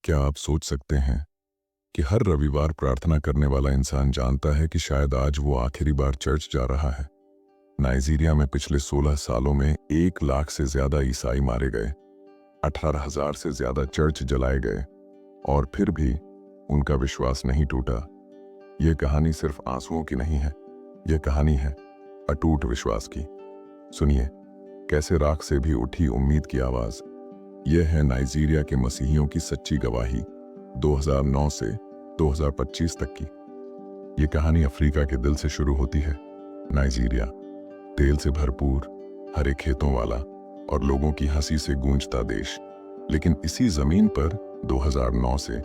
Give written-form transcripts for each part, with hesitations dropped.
क्या आप सोच सकते हैं कि हर रविवार प्रार्थना करने वाला इंसान जानता है कि शायद आज वो आखिरी बार चर्च जा रहा है। नाइजीरिया में पिछले 16 सालों में 1 लाख से ज्यादा ईसाई मारे गए, 18,000 से ज्यादा चर्च जलाए गए और फिर भी उनका विश्वास नहीं टूटा। यह कहानी सिर्फ आंसुओं की नहीं है, यह कहानी है अटूट विश्वास की। सुनिए कैसे राख से भी उठी उम्मीद की आवाज। यह है नाइजीरिया के मसीहियों की सच्ची गवाही 2009 से 2025 तक की। ये कहानी अफ्रीका के दिल से शुरू होती है। नाइजीरिया तेल से भरपूर, हरे खेतों वाला और लोगों की हंसी से गूंजता देश। लेकिन इसी जमीन पर 2009 से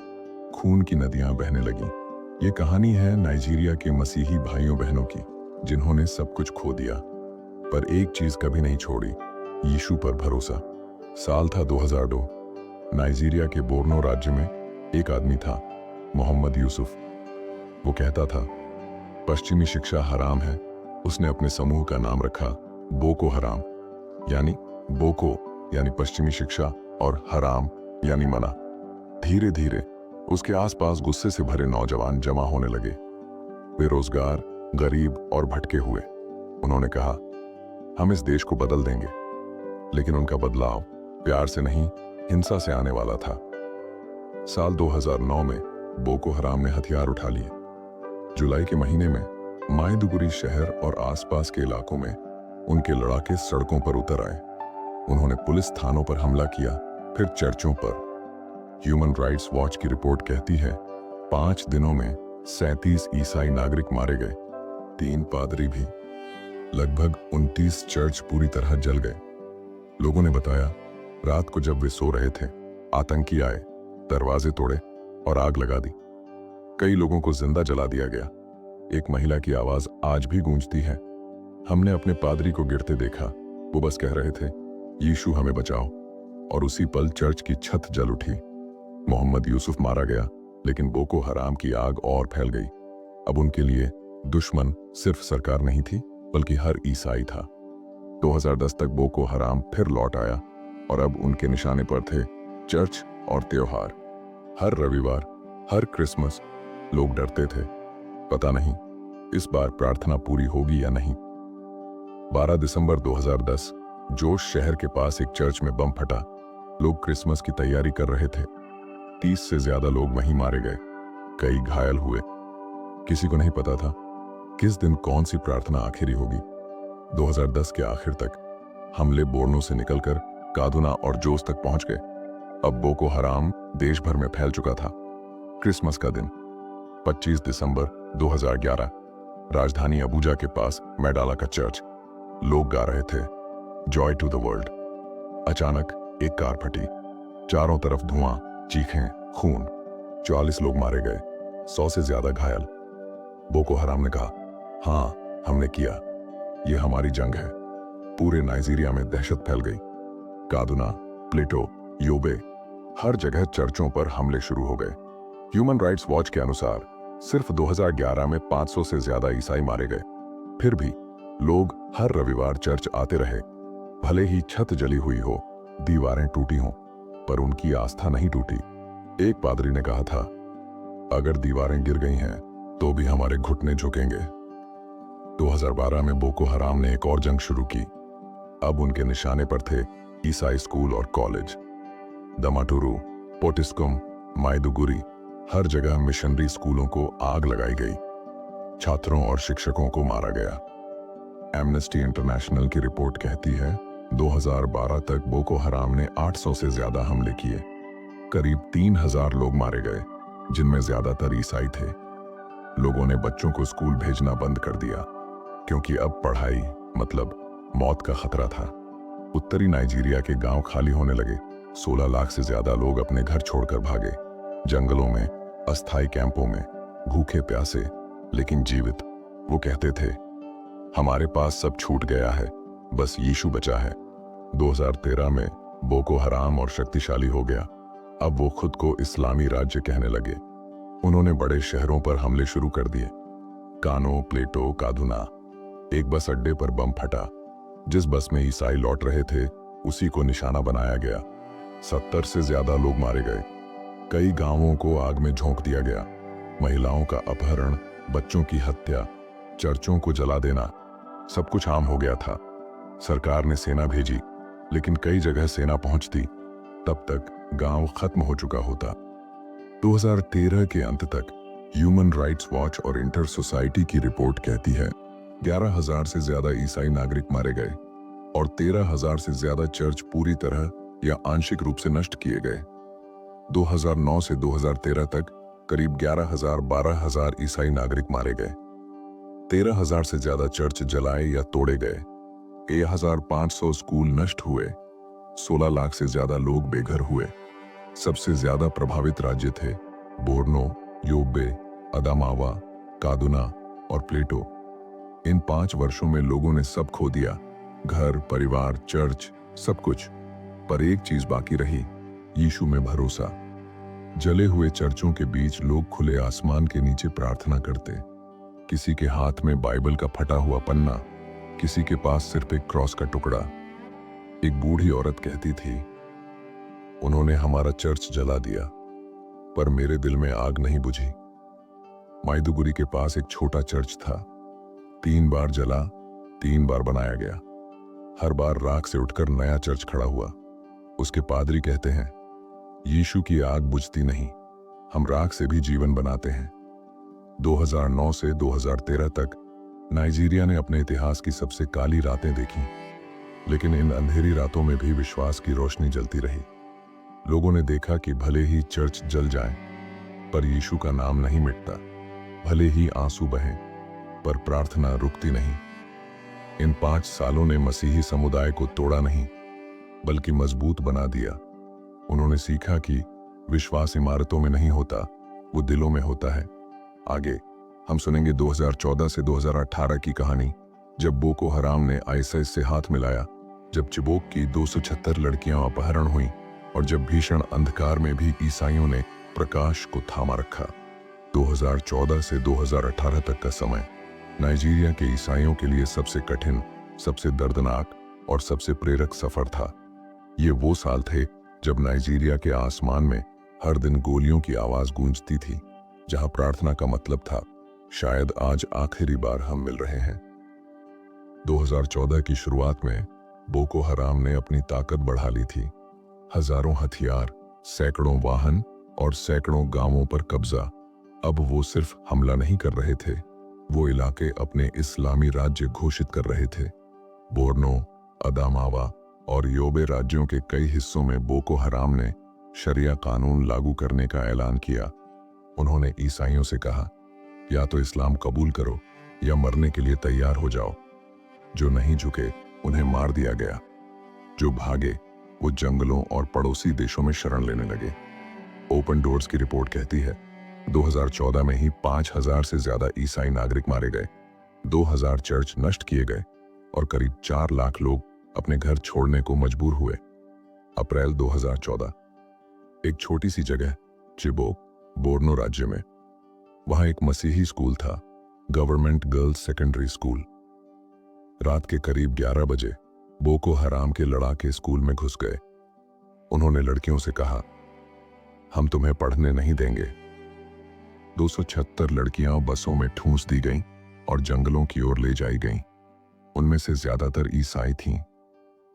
खून की नदियां बहने लगी। ये कहानी है नाइजीरिया के मसीही भाइयों बहनों की, जिन्होंने सब कुछ खो दिया पर एक चीज कभी नहीं छोड़ी, यीशु पर भरोसा। साल था 2002। नाइजीरिया के बोर्नो राज्य में एक आदमी था, मोहम्मद यूसुफ। वो कहता था पश्चिमी शिक्षा हराम है। उसने अपने समूह का नाम रखा बोको हराम, यानी बोको यानी पश्चिमी शिक्षा और हराम यानी मना। धीरे धीरे उसके आसपास गुस्से से भरे नौजवान जमा होने लगे। बेरोजगार, गरीब और भटके हुए। उन्होंने कहा हम इस देश को बदल देंगे। लेकिन उनका बदलाव प्यार से नहीं, हिंसा से आने वाला था। साल 2009 में बोको हराम ने हथियार उठा लिए। जुलाई के महीने में माइदुगुरी शहर और आसपास के इलाकों में उनके लड़ाके सड़कों पर उतर आए। उन्होंने पुलिस थानों पर हमला किया, फिर चर्चों पर। ह्यूमन राइट्स वॉच की रिपोर्ट कहती है 5 दिनों में 37 ईसाई नागरिक मारे गए, 3 पादरी भी। लगभग 29 चर्च पूरी तरह जल गए। लोगों ने बताया रात को जब वे सो रहे थे, आतंकी आए, दरवाजे तोड़े और आग लगा दी। कई लोगों को जिंदा जला दिया गया। एक महिला की आवाज आज भी गूंजती है, हमने अपने पादरी को गिरते देखा, वो बस कह रहे थे यीशु हमें बचाओ। और उसी पल चर्च की छत जल उठी। मोहम्मद यूसुफ मारा गया, लेकिन बोको हराम की आग और फैल गई। अब उनके लिए दुश्मन सिर्फ सरकार नहीं थी, बल्कि हर ईसाई था। 2010 तक बोको हराम फिर लौट आया और अब उनके निशाने पर थे चर्च और त्योहार। हर रविवार, हर क्रिसमस लोग डरते थे, पता नहीं इस बार प्रार्थना पूरी होगी या नहीं। 12 दिसंबर 2010 जोश शहर के पास एक चर्च में बम फटा। लोग क्रिसमस की तैयारी कर रहे थे। 30 से ज्यादा लोग वहीं मारे गए, कई घायल हुए। किसी को नहीं पता था किस दिन कौन सी प्रार्थना आखिरी होगी। 2010 के आखिर तक हमले बोर्नो से निकलकर कादुना और जोस तक पहुंच गए। अब बोको हराम देश भर में फैल चुका था। क्रिसमस का दिन 25 दिसंबर 2011, राजधानी अबुजा के पास मैडाला का चर्च। लोग गा रहे थे जॉय टू द वर्ल्ड। अचानक एक कार फटी, चारों तरफ धुआं, चीखें, खून। 44 लोग मारे गए, 100 से ज्यादा घायल। बोको हराम ने कहा हाँ हमने किया, यह हमारी जंग है। पूरे नाइजीरिया में दहशत फैल गई। कादुना, प्लेटो, योबे, हर जगह चर्चों पर हमले शुरू हो गए। ह्यूमन राइट्स वॉच के अनुसार सिर्फ 2011 में 500 से ज्यादा ईसाई मारे गए। फिर भी लोग हर रविवार चर्च आते रहे। भले ही छत जली हुई हो, दीवारें टूटी हों, पर उनकी आस्था नहीं टूटी। एक पादरी ने कहा था अगर दीवारें गिर गई हैं तो भी हमारे घुटने झुकेंगे। 2012 में बोको हराम ने एक और जंग शुरू की। अब उनके निशाने पर थे ईसाई स्कूल और कॉलेज। दमाटुरू, पोटिस्कुम, माइदुगुरी, हर जगह मिशनरी स्कूलों को आग लगाई गई। छात्रों और शिक्षकों को मारा गया। एमनेस्टी इंटरनेशनल की रिपोर्ट कहती है 2012 तक बोको हराम ने 800 से ज्यादा हमले किए। करीब 3000 लोग मारे गए, जिनमें ज्यादातर ईसाई थे। लोगों ने बच्चों को स्कूल भेजना बंद कर दिया, क्योंकि अब पढ़ाई मतलब मौत का खतरा था। उत्तरी नाइजीरिया के गांव खाली होने लगे। 16 लाख से ज्यादा लोग अपने घर छोड़कर भागे। जंगलों में, अस्थायी कैंपों में, भूखे प्यासे लेकिन जीवित। वो कहते थे हमारे पास सब छूट गया है, बस यीशु बचा है। 2013 में बोको हराम और शक्तिशाली हो गया। अब वो खुद को इस्लामी राज्य कहने लगे। उन्होंने बड़े शहरों पर हमले शुरू कर दिए। कानो, प्लेटो, कादुना। एक बस अड्डे पर बम फटा। जिस बस में ईसाई लौट रहे थे, उसी को निशाना बनाया गया। 70 से ज्यादा लोग मारे गए। कई गांवों को आग में झोंक दिया गया। महिलाओं का अपहरण, बच्चों की हत्या, चर्चों को जला देना, सब कुछ आम हो गया था। सरकार ने सेना भेजी, लेकिन कई जगह सेना पहुंचती तब तक गांव खत्म हो चुका होता। 2013 के अंत तक ह्यूमन राइट्स वॉच और इंटर सोसाइटी की रिपोर्ट कहती है 11,000 से ज्यादा ईसाई नागरिक मारे गए और 13,000 से ज्यादा चर्च पूरी तरह या आंशिक रूप से नष्ट किए गए। 2009 से 2013 तक करीब 11,000-12,000 ईसाई नागरिक मारे गए। 13,000 से ज्यादा चर्च जलाए या तोड़े गए। 1,500 स्कूल नष्ट हुए। 16 लाख से ज्यादा लोग बेघर हुए। सबसे ज्यादा प्रभावित राज्य थे बोर्नो, योबे, अदामावा, कादुना और प्लेटो। इन 5 वर्षों में लोगों ने सब खो दिया, घर, परिवार, चर्च, सब कुछ। पर एक चीज बाकी रही, यीशु में भरोसा। जले हुए चर्चों के बीच लोग खुले आसमान के नीचे प्रार्थना करते। किसी के हाथ में बाइबल का फटा हुआ पन्ना, किसी के पास सिर्फ एक क्रॉस का टुकड़ा। एक बूढ़ी औरत कहती थी, उन्होंने हमारा चर्च जला दिया, पर मेरे दिल में आग नहीं बुझी। माइदुगुरी के पास एक छोटा चर्च था। 3 बार जला, 3 बार बनाया गया। हर बार राख से उठकर नया चर्च खड़ा हुआ। उसके पादरी कहते हैं, यीशु की आग बुझती नहीं, हम राख से भी जीवन बनाते हैं। 2009 से 2013 तक नाइजीरिया ने अपने इतिहास की सबसे काली रातें देखी, लेकिन इन अंधेरी रातों में भी विश्वास की रोशनी जलती रही। लोगों ने देखा कि भले ही चर्च जल जाए, पर यीशु का नाम नहीं मिटता। भले ही आंसू बहें, पर प्रार्थना रुकती नहीं। इन 5 सालों ने मसीही समुदाय को तोड़ा नहीं, बल्कि मजबूत बना दिया। उन्होंने सीखा कि विश्वास इमारतों में नहीं होता, वो दिलों में होता है। आगे हम सुनेंगे 2014 से 2018 की कहानी, जब बोको हराम ने आईएसआईएस से हाथ मिलाया, जब चिबोक की 276 लड़कियां अपहरण हुईं और जब भीषण अंधकार में भी ईसाइयों ने प्रकाश को थामा रखा। 2014 से 2018 तक का समय नाइजीरिया के ईसाइयों के लिए सबसे कठिन, सबसे दर्दनाक और सबसे प्रेरक सफर था। ये वो साल थे जब नाइजीरिया के आसमान में हर दिन गोलियों की आवाज गूंजती थी, जहां प्रार्थना का मतलब था, शायद आज आखिरी बार हम मिल रहे हैं। 2014 की शुरुआत में बोको हराम ने अपनी ताकत बढ़ा ली थी। हजारों हथियार, सैकड़ों वाहन और सैकड़ों गांवों पर कब्जा। अब वो सिर्फ हमला नहीं कर रहे थे, वो इलाके अपने इस्लामी राज्य घोषित कर रहे थे। बोर्नो, अदामावा और योबे राज्यों के कई हिस्सों में बोको हराम ने शरिया कानून लागू करने का ऐलान किया। उन्होंने ईसाइयों से कहा, या तो इस्लाम कबूल करो या मरने के लिए तैयार हो जाओ। जो नहीं झुके उन्हें मार दिया गया। जो भागे वो जंगलों और पड़ोसी देशों में शरण लेने लगे। ओपन डोर्स की रिपोर्ट कहती है 2014 में ही 5,000 से ज्यादा ईसाई नागरिक मारे गए, 2,000 चर्च नष्ट किए गए और करीब 4 लाख लोग अपने घर छोड़ने को मजबूर हुए। अप्रैल 2014, एक छोटी सी जगह चिबोक, बोर्नो राज्य में, वहां एक मसीही स्कूल था, गवर्नमेंट गर्ल्स सेकेंडरी स्कूल। रात के करीब 11 बजे बोको हराम के लड़ाके स्कूल में घुस गए। उन्होंने लड़कियों से कहा, हम तुम्हें पढ़ने नहीं देंगे। 276 लड़कियां बसों में ठूंस दी गईं और जंगलों की ओर ले जाई गईं। उनमें से ज्यादातर ईसाई थीं।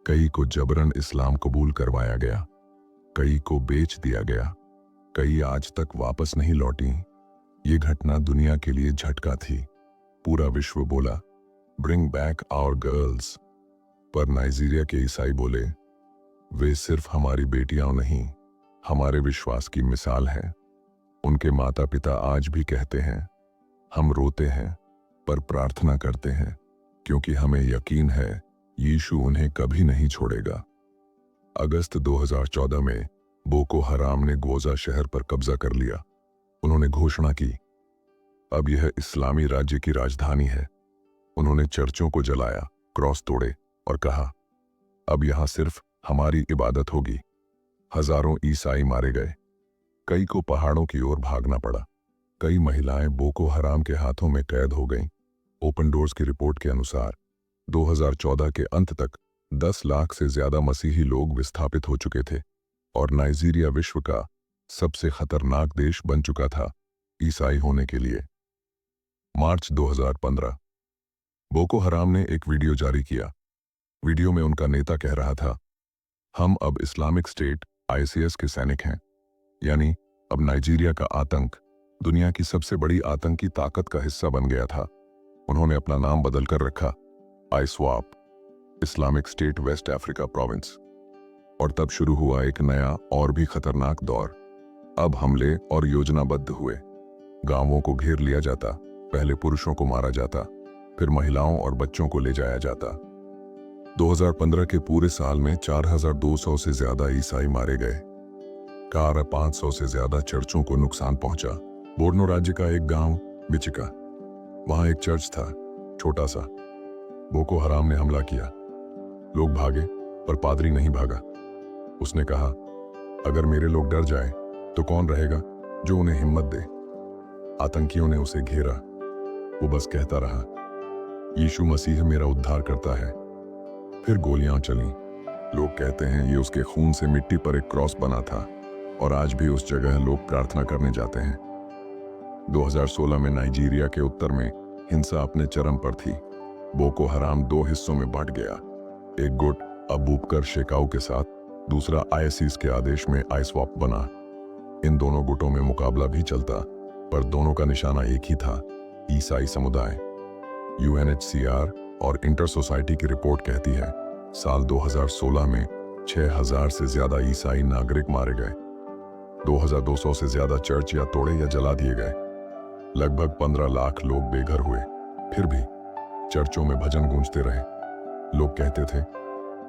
कई को जबरन इस्लाम कबूल करवाया गया, कई को बेच दिया गया, कई आज तक वापस नहीं लौटी। ये घटना दुनिया के लिए झटका थी। पूरा विश्व बोला, ब्रिंग बैक आवर गर्ल्स। पर नाइजीरिया के ईसाई बोले, वे सिर्फ हमारी बेटियां नहीं, हमारे विश्वास की मिसाल हैं। उनके माता पिता आज भी कहते हैं, हम रोते हैं पर प्रार्थना करते हैं, क्योंकि हमें यकीन है यीशु उन्हें कभी नहीं छोड़ेगा। अगस्त 2014 में बोको हराम ने गोजा शहर पर कब्जा कर लिया। उन्होंने घोषणा की, अब यह इस्लामी राज्य की राजधानी है। उन्होंने चर्चों को जलाया, क्रॉस तोड़े और कहा, अब यहां सिर्फ हमारी इबादत होगी। हजारों ईसाई मारे गए। कई को पहाड़ों की ओर भागना पड़ा। कई महिलाएं बोको हराम के हाथों में कैद हो गईं। ओपन डोर्स की रिपोर्ट के अनुसार 2014 के अंत तक 10 लाख से ज्यादा मसीही लोग विस्थापित हो चुके थे और नाइजीरिया विश्व का सबसे खतरनाक देश बन चुका था ईसाई होने के लिए। मार्च 2015 बोको हराम ने एक वीडियो जारी किया। वीडियो में उनका नेता कह रहा था, हम अब इस्लामिक स्टेट आईएसआईएस के सैनिक हैं। यानी अब नाइजीरिया का आतंक दुनिया की सबसे बड़ी आतंकी ताकत का हिस्सा बन गया था। उन्होंने अपना नाम बदलकर रखा आईस्वाप, Islamic State West Africa province. और तब शुरू हुआ एक नया और भी खतरनाक दौर। अब हमले और योजनाबद्ध हुए। गांवों को घेर लिया जाता, पहले पुरुषों को मारा जाता, फिर महिलाओं और बच्चों को ले जाया जाता। 2015 के पूरे साल में 4200 से ज्यादा ईसाई मारे गए। 500 से ज्यादा चर्चों को नुकसान पहुंचा। बोर्नो राज्य का एक गांव बिचिका, वहां एक चर्च था, छोटा सा। बोको हराम ने हमला किया। लोग भागे पर पादरी नहीं भागा। उसने कहा, अगर मेरे लोग डर जाएं तो कौन रहेगा जो उन्हें हिम्मत दे। आतंकियों ने उसे घेरा। वो बस कहता रहा, यीशु मसीह मेरा उद्धार करता है। फिर गोलियां चलीं। लोग कहते हैं ये उसके खून से मिट्टी पर एक क्रॉस बना था और आज भी उस जगह लोग प्रार्थना करने जाते हैं। 2016 में नाइजीरिया के उत्तर में हिंसा अपने चरम पर थी। बोको हराम दो हिस्सों में बांट गया। एक गुट अबूबकर शेकाऊ के साथ, दूसरा आईएसआईएस के आदेश में आईस्वाप बना। इन दोनों गुटों में मुकाबला भी चलता, पर दोनों का निशाना एक ही था, ईसाई समुदाय। यूएनएचसीआर और इंटर सोसाइटी की रिपोर्ट कहती है, साल 2016 में 6000 से ज्यादा ईसाई नागरिक मारे गए। 2200 से ज्यादा चर्च या तोड़े या जला दिए गए। लगभग 15 लाख लोग बेघर हुए। फिर भी चर्चों में भजन गूंजते रहे। लोग कहते थे,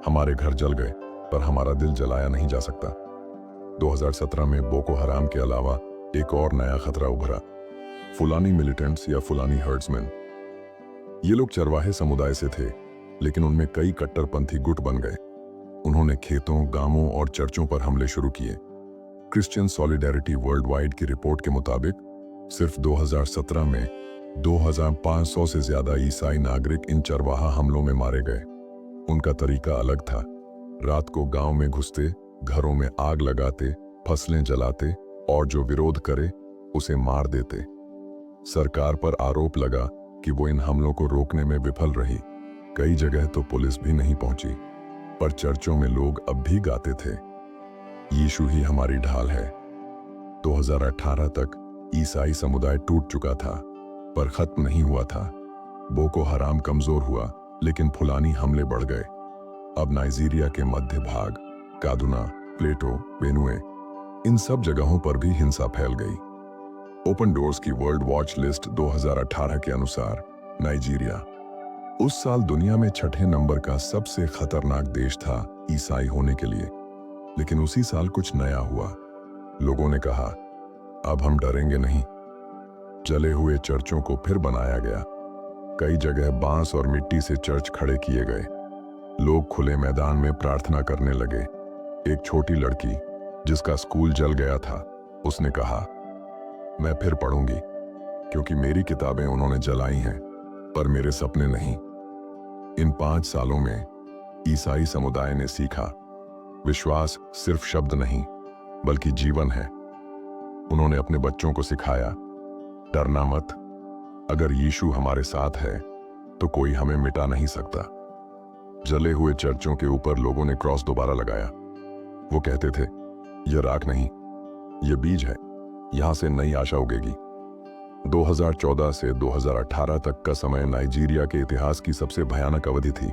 हमारे घर जल गए पर हमारा दिल जलाया नहीं जा सकता। 2017 में बोको हराम के अलावा एक और नया खतरा उभरा, फुलानी मिलिटेंट्स या फुलानी हर्ड्समैन। ये लोग चरवाहे समुदाय से थे, लेकिन उनमें कई कट्टरपंथी गुट बन गए। उन्होंने खेतों, गांवों और चर्चों पर हमले शुरू किए। क्रिश्चियन सॉलिडेरिटी वर्ल्ड वाइड की रिपोर्ट के मुताबिक सिर्फ 2017 में 2500 से ज्यादा ईसाई नागरिक इन चरवाहा हमलों में मारे गए। उनका तरीका अलग था। रात को गांव में घुसते, घरों में आग लगाते, फसलें जलाते और जो विरोध करे उसे मार देते। सरकार पर आरोप लगा कि वो इन हमलों को रोकने में विफल रही। कई जगह तो पुलिस भी नहीं पहुंची, पर चर्चों में लोग अब भी गाते थे, यीशु ही हमारी ढाल है। 2018 तक ईसाई समुदाय टूट चुका था, पर खत्म नहीं हुआ था। बोको हराम कमजोर हुआ, लेकिन फुलानी हमले बढ़ गए। अब नाइजीरिया के मध्य भाग, कादुना, प्लेटो, बेनुए, इन सब जगहों पर भी हिंसा फैल गई। ओपन डोर्स की वर्ल्ड वॉच लिस्ट 2018 के अनुसार नाइजीरिया उस साल दुनिया में 6ठे नंबर का सबसे खतरनाक देश था ईसाई होने के लिए। लेकिन उसी साल कुछ नया हुआ। लोगों ने कहा, अब हम डरेंगे नहीं। जले हुए चर्चों को फिर बनाया गया। कई जगह बांस और मिट्टी से चर्च खड़े किए गए। लोग खुले मैदान में प्रार्थना करने लगे। एक छोटी लड़की जिसका स्कूल जल गया था, उसने कहा, मैं फिर पढ़ूंगी, क्योंकि मेरी किताबें उन्होंने जलाई हैं, पर मेरे सपने नहीं। इन 5 सालों में ईसाई समुदाय ने सीखा, विश्वास सिर्फ शब्द नहीं बल्कि जीवन है। उन्होंने अपने बच्चों को सिखाया, डरना मत। अगर यीशु हमारे साथ है तो कोई हमें मिटा नहीं सकता। जले हुए चर्चों के ऊपर लोगों ने क्रॉस दोबारा लगाया। वो कहते थे, यह राख नहीं, यह बीज है, यहां से नई आशा उगेगी। 2014 से 2018 तक का समय नाइजीरिया के इतिहास की सबसे भयानक अवधि थी।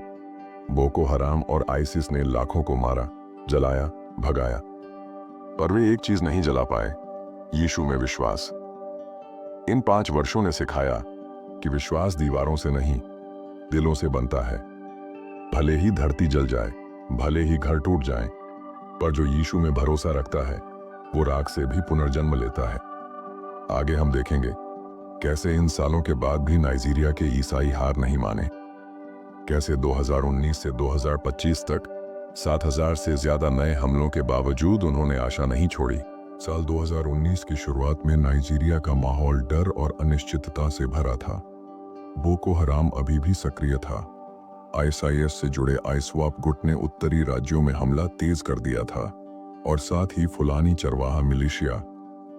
बोको हराम और आईसिस ने लाखों को मारा, जलाया, भगाया, पर वे एक चीज नहीं जला पाए, यीशु में विश्वास। इन 5 वर्षों ने सिखाया कि विश्वास दीवारों से नहीं, दिलों से बनता है। भले ही धरती जल जाए, भले ही घर टूट जाए, पर जो यीशु में भरोसा रखता है वो राख से भी पुनर्जन्म लेता है। आगे हम देखेंगे कैसे इन सालों के बाद भी नाइजीरिया के ईसाई हार नहीं माने। कैसे 2019 से 2025 तक 7000 से ज्यादा नए हमलों के बावजूद उन्होंने आशा नहीं छोड़ी। साल 2019 की शुरुआत में नाइजीरिया का माहौल डर और अनिश्चितता से भरा था। बोको हराम अभी भी सक्रिय था। आईएसआईएस से जुड़े आईस्वाप गुट ने उत्तरी राज्यों में हमला तेज कर दिया था और साथ ही फुलानी चरवाहा मिलिशिया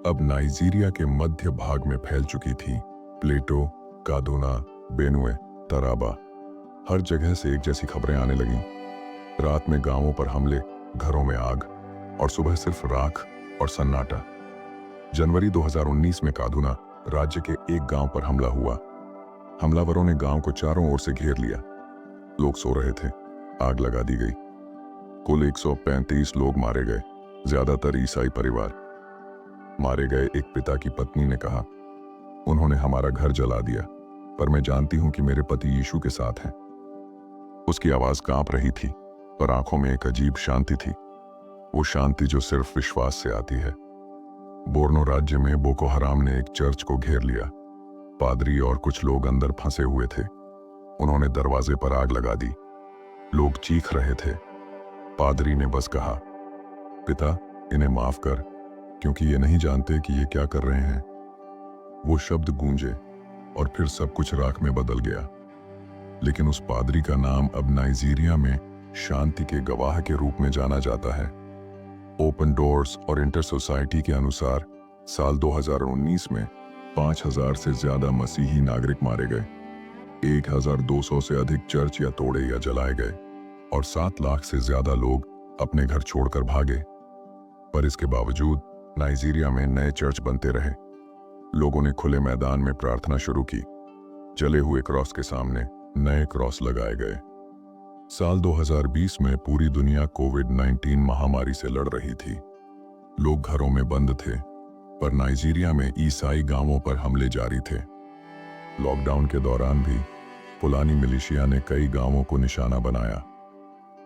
अब नाइजीरिया के मध्य भाग में फैल चुकी थी। प्लेटो, कादूना, बेनुए, तराबा, हर जगह से एक जैसी खबरें आने लगीं। रात में गांवों पर हमले, घरों में आग और सुबह सिर्फ राख और सन्नाटा। जनवरी 2019 में कादूना राज्य के एक गांव पर हमला हुआ। हमलावरों ने गांव को चारों ओर से घेर लिया। लोग सो रहे थे, आग लगा दी गई। कुल 135 लोग मारे गए, ज्यादातर ईसाई परिवार। मारे गए एक पिता की पत्नी ने कहा, उन्होंने हमारा घर जला दिया, पर मैं जानती हूं कि मेरे पति यीशु के साथ हैं। उसकी आवाज कांप रही थी, पर आंखों में एक अजीब शांति थी, वो शांति जो सिर्फ विश्वास से आती है। बोर्नो राज्य में बोको हराम ने एक चर्च को घेर लिया। पादरी और कुछ लोग अंदर फंसे हुए थे। उन्होंने दरवाजे पर आग लगा दी। लोग चीख रहे थे। पादरी ने बस कहा, पिता, इन्हें माफ कर, क्योंकि ये नहीं जानते कि ये क्या कर रहे हैं। वो शब्द गूंजे और फिर सब कुछ राख में बदल गया। लेकिन उस पादरी का नाम अब नाइजीरिया में शांति के गवाह के रूप में जाना जाता है। ओपन डोर्स और इंटर सोसाइटी के अनुसार साल 2019 में 5,000 से ज्यादा मसीही नागरिक मारे गए, 1,200 से अधिक चर्च या तोड़े या जलाए गए और 7 लाख से ज्यादा लोग अपने घर छोड़कर भागे। पर इसके बावजूद नाइजीरिया में नए चर्च बनते रहे। लोगों ने खुले मैदान में प्रार्थना शुरू की। जले हुए क्रॉस के सामने नए क्रॉस लगाए गए। साल 2020 में पूरी दुनिया कोविड-19 महामारी से लड़ रही थी। लोग घरों में बंद थे, पर नाइजीरिया में ईसाई गांवों पर हमले जारी थे। लॉकडाउन के दौरान भी फुलानी मिलिशिया ने कई गांवों को निशाना बनाया।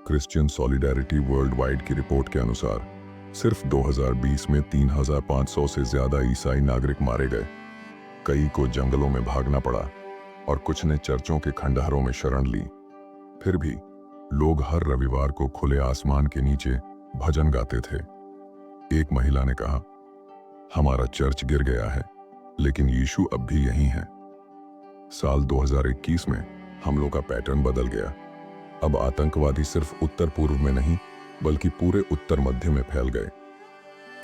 क्रिश्चियन सॉलिडेरिटी वर्ल्ड वाइड की रिपोर्ट के अनुसार सिर्फ 2020 में 3,500 से ज्यादा ईसाई नागरिक मारे गए। कई को जंगलों में भागना पड़ा और कुछ ने चर्चों के खंडहरों में शरण ली। फिर भी लोग हर रविवार को खुले आसमान के नीचे भजन गाते थे। एक महिला ने कहा, हमारा चर्च गिर गया है, लेकिन यीशु अब भी यहीं है। साल 2021 में हमलों का पैटर्न बदल गया। अब आतंकवादी सिर्फ उत्तर पूर्व में नहीं, बल्कि पूरे उत्तर मध्य में फैल गए।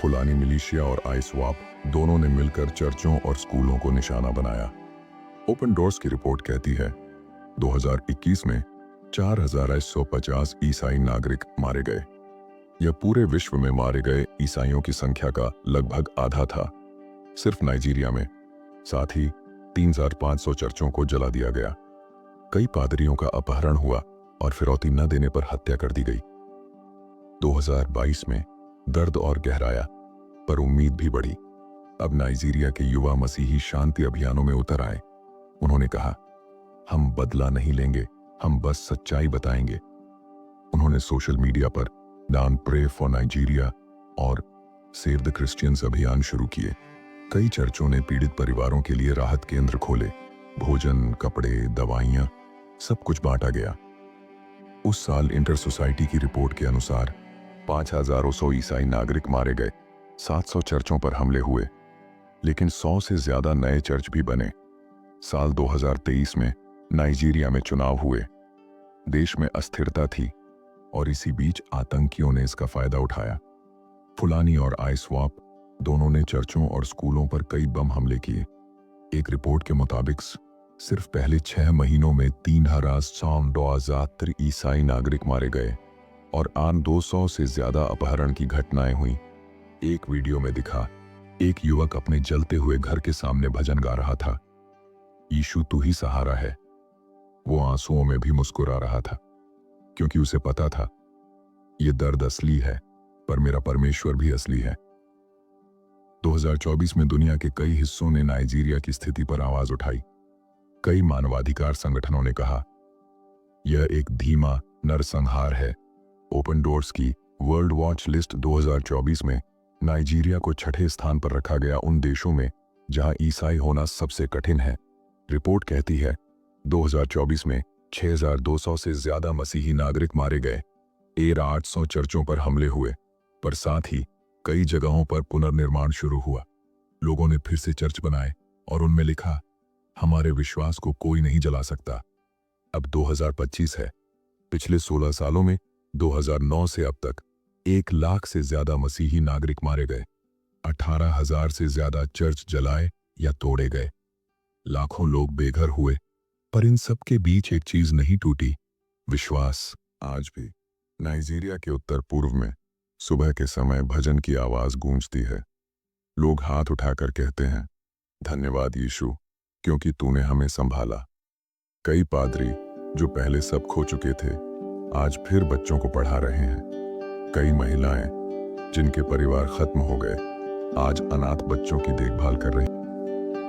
फुलानी मिलिशिया और आईस्वाप दोनों ने मिलकर चर्चों और स्कूलों को निशाना बनाया। ओपन डोर्स की रिपोर्ट कहती है 2021 में 4,150 ईसाई नागरिक मारे गए। यह पूरे विश्व में मारे गए ईसाइयों की संख्या का लगभग आधा था, सिर्फ नाइजीरिया में। साथ ही 3,500 चर्चों को जला दिया गया। कई पादरियों का अपहरण हुआ और फिरौती न देने पर हत्या कर दी गई। 2022 में दर्द और गहराया, पर उम्मीद भी बढ़ी। अब नाइजीरिया के युवा मसीही शांति अभियानों में उतर आए। उन्होंने कहा, हम बदला नहीं लेंगे, हम बस सच्चाई बताएंगे। उन्होंने सोशल मीडिया पर डाउन प्रे फॉर नाइजीरिया और सेव द क्रिश्चियंस अभियान शुरू किए। कई चर्चों ने पीड़ित परिवारों के लिए राहत केंद्र खोले। भोजन, कपड़े, दवाइयां, सब कुछ बांटा गया। उस साल इंटर सोसाइटी की रिपोर्ट के अनुसार 5,100 ईसाई नागरिक मारे गए, 700 चर्चों पर हमले हुए, लेकिन 100 से ज्यादा नए चर्च भी बने। साल 2023 में नाइजीरिया में चुनाव हुए। देश में अस्थिरता थी और इसी बीच आतंकियों ने इसका फायदा उठाया। फुलानी और आईस्वाप दोनों ने चर्चों और स्कूलों पर कई बम हमले किए। एक रिपोर्ट के मुताबिक सिर्फ पहले 6 महीनों में 3,200 ईसाई नागरिक मारे गए और आन 200 से ज्यादा अपहरण की घटनाएं हुई। एक वीडियो में दिखा, एक युवक अपने जलते हुए घर के सामने भजन गा रहा था, यीशु तू ही सहारा है। वो आंसुओं में भी मुस्कुरा रहा था, क्योंकि उसे पता था ये दर्द असली है, पर मेरा परमेश्वर भी असली है। 2024 में दुनिया के कई हिस्सों ने नाइजीरिया की स्थिति पर आवाज उठाई। कई मानवाधिकार संगठनों ने कहा, यह एक धीमा नरसंहार है। ओपन डोर्स की वर्ल्ड वॉच लिस्ट 2024 में नाइजीरिया को 6ठे स्थान पर रखा गया उन देशों में जहां ईसाई होना सबसे कठिन है। रिपोर्ट कहती है 2024 में 6,200 से ज्यादा मसीही नागरिक मारे गए, 800 चर्चों पर हमले हुए, पर साथ ही कई जगहों पर पुनर्निर्माण शुरू हुआ। लोगों ने फिर से चर्च बनाए और उनमें लिखा, हमारे विश्वास को कोई नहीं जला सकता। अब 2025 है। पिछले 16 सालों में 2009 से अब तक 1 लाख से ज्यादा मसीही नागरिक मारे गए, 18,000 से ज्यादा चर्च जलाए या तोड़े गए, लाखों लोग बेघर हुए। पर इन सब के बीच एक चीज नहीं टूटी, विश्वास। आज भी नाइजीरिया के उत्तर पूर्व में सुबह के समय भजन की आवाज गूंजती है। लोग हाथ उठाकर कहते हैं, धन्यवाद यीशु, क्योंकि तूने हमें संभाला। कई पादरी जो पहले सब खो चुके थे आज फिर बच्चों को पढ़ा रहे हैं। कई महिलाएं जिनके परिवार खत्म हो गए आज अनाथ बच्चों की देखभाल कर रही।